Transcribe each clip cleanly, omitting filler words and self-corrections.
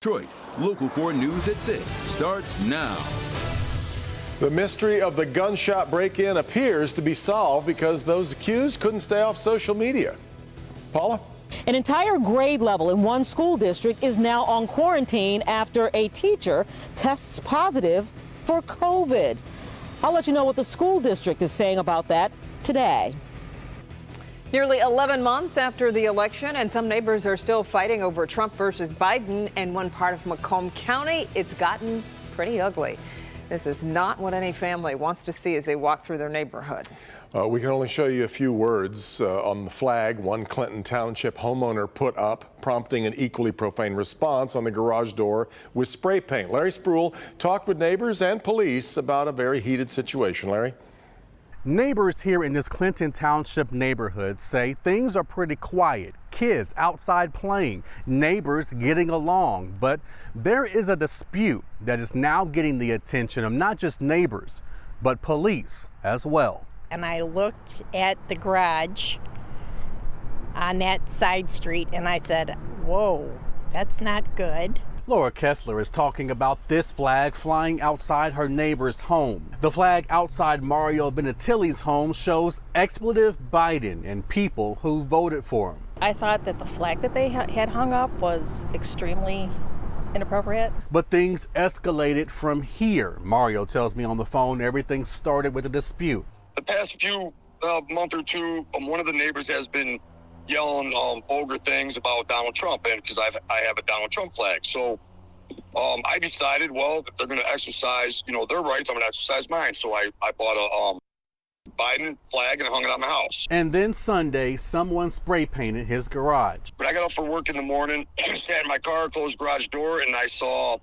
Detroit, Local 4 News at 6 starts now. The mystery of the gunshot break-in appears to be solved because those accused couldn't stay off social media. Paula? An entire grade level in one school district is now on quarantine after a teacher tests positive for COVID. I'll let you know what the school district is saying about that today. Nearly 11 months after the election, and some neighbors are still fighting over Trump versus Biden. In one part of Macomb County, it's gotten pretty ugly. This is not what any family wants to see as they walk through their neighborhood. We can only show you a few words on the flag one Clinton Township homeowner put up, prompting an equally profane response on the garage door with spray paint. Larry Spruill talked with neighbors and police about a very heated situation. Larry? Neighbors here in this Clinton Township neighborhood say things are pretty quiet. Kids outside playing, neighbors getting along. But there is a dispute that is now getting the attention of not just neighbors, but police as well. And I looked at the garage on that side street and I said, whoa, that's not good. Laura Kessler is talking about this flag flying outside her neighbor's home. The flag outside Mario Benatili's home shows expletive Biden and people who voted for him. I thought that the flag that they had hung up was extremely inappropriate. But things escalated from here. Mario tells me on the phone everything started with a dispute. The past few month or two, one of the neighbors has been yelling vulgar things about Donald Trump, and because I have a Donald Trump flag. So I decided, well, if they're going to exercise, their rights, I'm going to exercise mine. So I bought a Biden flag and hung it on my house. And then Sunday, someone spray painted his garage. When I got up for work in the morning, sat in my car, closed the garage door, and I saw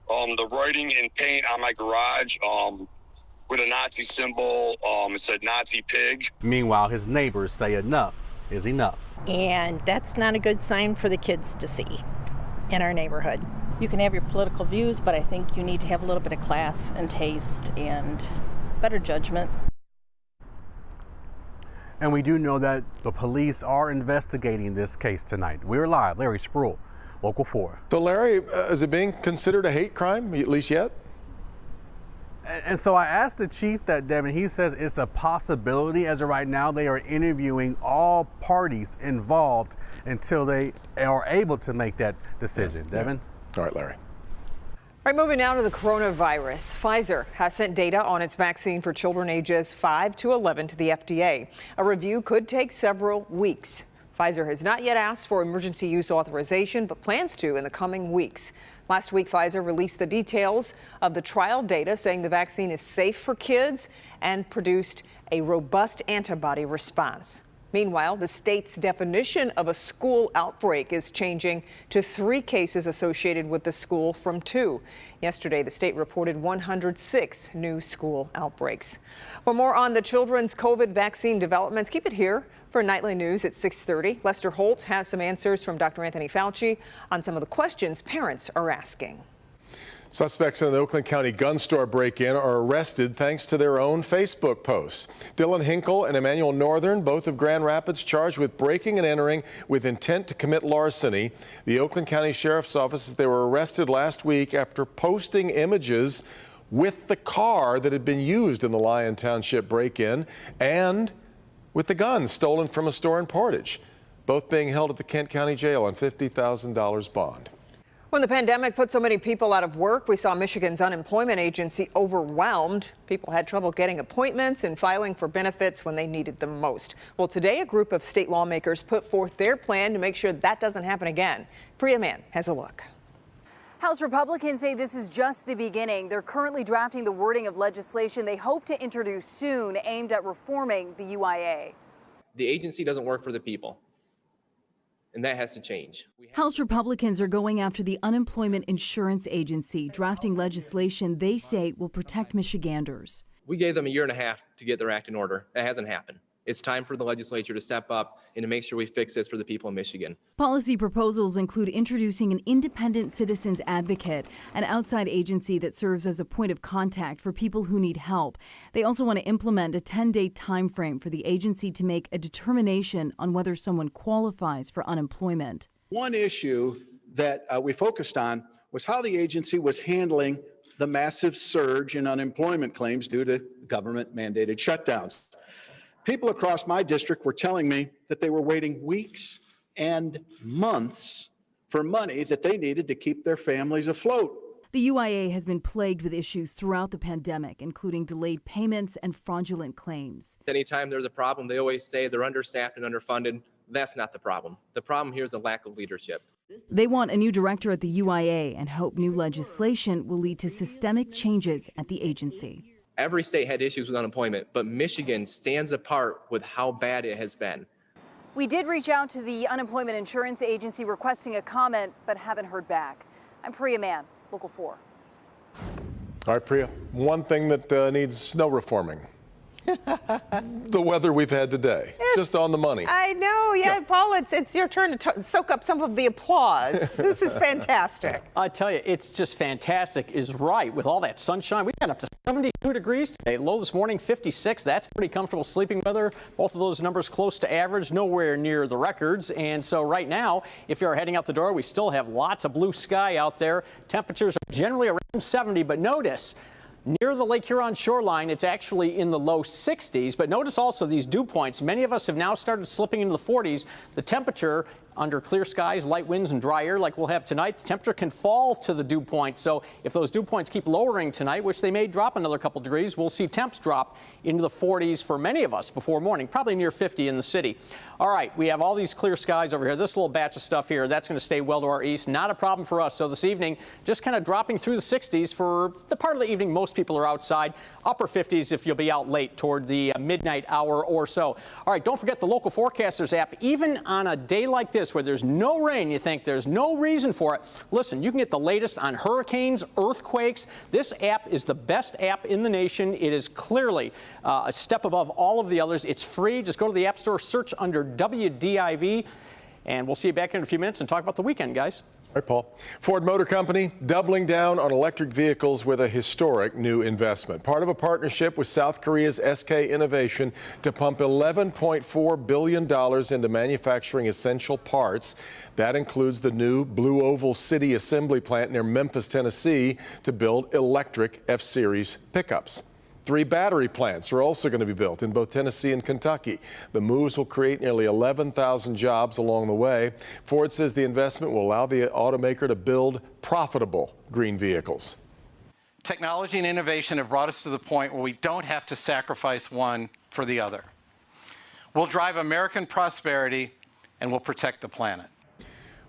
the writing in paint on my garage with a Nazi symbol. It said Nazi pig. Meanwhile, his neighbors say enough is enough. And that's not a good sign for the kids to see in our neighborhood. You can have your political views, but I think you need to have a little bit of class and taste and better judgment. And we do know that the police are investigating this case tonight. We're live. Larry Spruill, Local 4. So, Larry, is it being considered a hate crime, at least yet? And so I asked the chief that, Devin, he says it's a possibility. As of right now, they are interviewing all parties involved until they are able to make that decision. Yeah. Devin? Yeah. All right, Larry. All right, moving now to the coronavirus. Pfizer has sent data on its vaccine for children ages 5 to 11 to the FDA. A review could take several weeks. Pfizer has not yet asked for emergency use authorization, but plans to in the coming weeks. Last week, Pfizer released the details of the trial data, saying the vaccine is safe for kids and produced a robust antibody response. Meanwhile, the state's definition of a school outbreak is changing to 3 cases associated with the school from 2. Yesterday, the state reported 106 new school outbreaks. For more on the children's COVID vaccine developments, keep it here for Nightly News at 6:30. Lester Holt has some answers from Dr. Anthony Fauci on some of the questions parents are asking. Suspects in the Oakland County gun store break-in are arrested thanks to their own Facebook posts. Dylan Hinkle and Emmanuel Northern, both of Grand Rapids, charged with breaking and entering with intent to commit larceny. The Oakland County Sheriff's Office says they were arrested last week after posting images with the car that had been used in the Lyon Township break-in and with the guns stolen from a store in Portage, both being held at the Kent County Jail on $50,000 bond. When the pandemic put so many people out of work, we saw Michigan's unemployment agency overwhelmed. People had trouble getting appointments and filing for benefits when they needed them most. Well, today a group of state lawmakers put forth their plan to make sure that doesn't happen again. Priya Mann has a look. House Republicans say this is just the beginning. They're currently drafting the wording of legislation they hope to introduce soon aimed at reforming the UIA. The agency doesn't work for the people, and that has to change. House Republicans are going after the Unemployment Insurance Agency, drafting legislation they say will protect Michiganders. We gave them a year and a half to get their act in order. That hasn't happened. It's time for the legislature to step up and to make sure we fix this for the people in Michigan. Policy proposals include introducing an independent citizens advocate, an outside agency that serves as a point of contact for people who need help. They also want to implement a 10-day time frame for the agency to make a determination on whether someone qualifies for unemployment. One issue that we focused on was how the agency was handling the massive surge in unemployment claims due to government-mandated shutdowns. People across my district were telling me that they were waiting weeks and months for money that they needed to keep their families afloat. The UIA has been plagued with issues throughout the pandemic, including delayed payments and fraudulent claims. Anytime there's a problem, they always say they're understaffed and underfunded. That's not the problem. The problem here is a lack of leadership. They want a new director at the UIA and hope new legislation will lead to systemic changes at the agency. Every state had issues with unemployment, but Michigan stands apart with how bad it has been. We did reach out to the Unemployment Insurance Agency requesting a comment, but haven't heard back. I'm Priya Mann, Local 4. All right, Priya, one thing that needs no reforming. The weather we've had today, just on the money. I know, yeah. Paul, it's your turn to soak up some of the applause. This is fantastic. I tell you, it's just fantastic is right. With all that sunshine, we got up to 72 degrees today. Low this morning, 56. That's pretty comfortable sleeping weather. Both of those numbers close to average, nowhere near the records. And so right now, if you're heading out the door, we still have lots of blue sky out there. Temperatures are generally around 70, but notice, near the Lake Huron shoreline, it's actually in the low 60s. But notice also these dew points. Many of us have now started slipping into the 40s. The temperature under clear skies, light winds, and dry air like we'll have tonight, the temperature can fall to the dew point. So if those dew points keep lowering tonight, which they may drop another couple degrees, we'll see temps drop into the 40s for many of us before morning, probably near 50 in the city. All right, we have all these clear skies over here. This little batch of stuff here, that's going to stay well to our east. Not a problem for us. So this evening, just kind of dropping through the 60s for the part of the evening most people are outside. Upper 50s if you'll be out late toward the midnight hour or so. All right, don't forget the Local Forecasters app. Even on a day like this where there's no rain, you think there's no reason for it. Listen, you can get the latest on hurricanes, earthquakes. This app is the best app in the nation. It is clearly a step above all of the others. It's free. Just go to the App Store, search under WDIV, and we'll see you back here in a few minutes and talk about the weekend, guys. All right, Paul. Ford Motor Company doubling down on electric vehicles with a historic new investment. Part of a partnership with South Korea's SK Innovation to pump $11.4 billion into manufacturing essential parts. That includes the new Blue Oval City assembly plant near Memphis, Tennessee, to build electric F-Series pickups. 3 battery plants are also going to be built in both Tennessee and Kentucky. The moves will create nearly 11,000 jobs along the way. Ford says the investment will allow the automaker to build profitable green vehicles. Technology and innovation have brought us to the point where we don't have to sacrifice one for the other. We'll drive American prosperity and we'll protect the planet.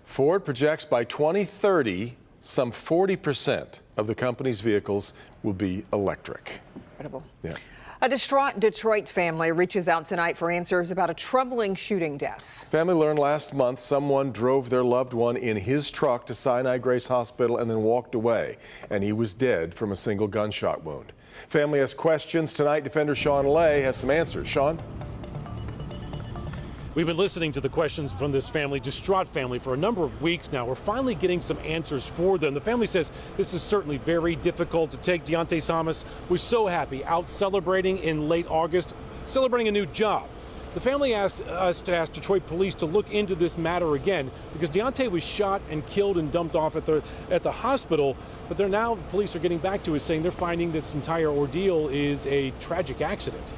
Ford projects by 2030, some 40% of the company's vehicles will be electric. Incredible. Yeah. A distraught Detroit family reaches out tonight for answers about a troubling shooting death. Family learned last month someone drove their loved one in his truck to Sinai Grace Hospital and then walked away, and he was dead from a single gunshot wound. Family has questions tonight. Defender Sean Lay has some answers. Sean? We've been listening to the questions from this family, distraught family, for a number of weeks now. We're finally getting some answers for them. The family says this is certainly very difficult to take. Deontay Thomas was so happy out celebrating in late August, celebrating a new job. The family asked us to ask Detroit police to look into this matter again because Deontay was shot and killed and dumped off at the hospital. But police are getting back to us saying they're finding this entire ordeal is a tragic accident.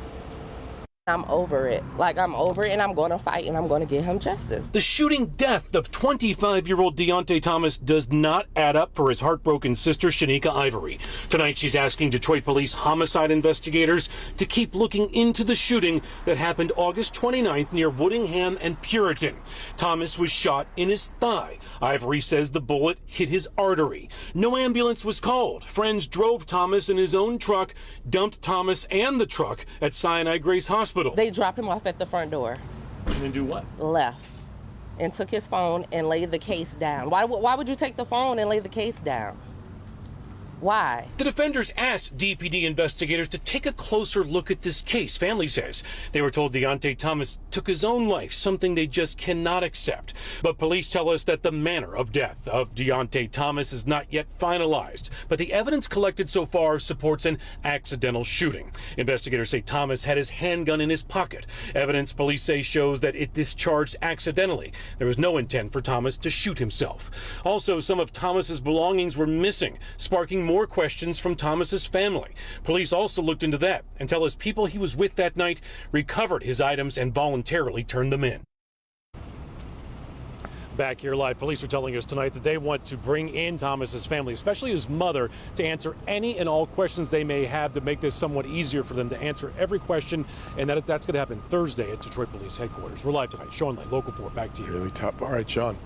I'm over it. I'm over it, and I'm going to fight, and I'm going to get him justice. The shooting death of 25-year-old Deontay Thomas does not add up for his heartbroken sister, Shanika Ivory. Tonight, she's asking Detroit police homicide investigators to keep looking into the shooting that happened August 29th near Woodingham and Puritan. Thomas was shot in his thigh. Ivory says the bullet hit his artery. No ambulance was called. Friends drove Thomas in his own truck, dumped Thomas and the truck at Sinai Grace Hospital. They dropped him off at the front door. And then do what? Left and took his phone and laid the case down. Why would you take the phone and lay the case down? Why? The defenders asked DPD investigators to take a closer look at this case. Family says they were told Deontay Thomas took his own life, something they just cannot accept. But police tell us that the manner of death of Deontay Thomas is not yet finalized. But the evidence collected so far supports an accidental shooting. Investigators say Thomas had his handgun in his pocket. Evidence police say shows that it discharged accidentally. There was no intent for Thomas to shoot himself. Also, some of Thomas's belongings were missing, sparking more questions from Thomas's family. Police also looked into that and tell us people he was with that night recovered his items and voluntarily turned them in. Back here live, police are telling us tonight that they want to bring in Thomas's family, especially his mother, to answer any and all questions they may have to make this somewhat easier for them to answer every question. And that's going to happen Thursday at Detroit Police Headquarters. We're live tonight. Sean Lay, Local 4, back to you. Really tough. All right, Sean.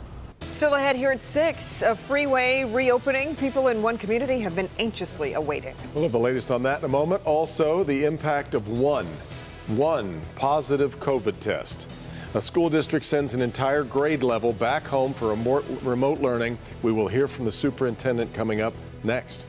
Still ahead here at 6, a freeway reopening people in one community have been anxiously awaiting. We'll have the latest on that in a moment. Also, the impact of one positive COVID test. A school district sends an entire grade level back home for remote learning. We will hear from the superintendent coming up next.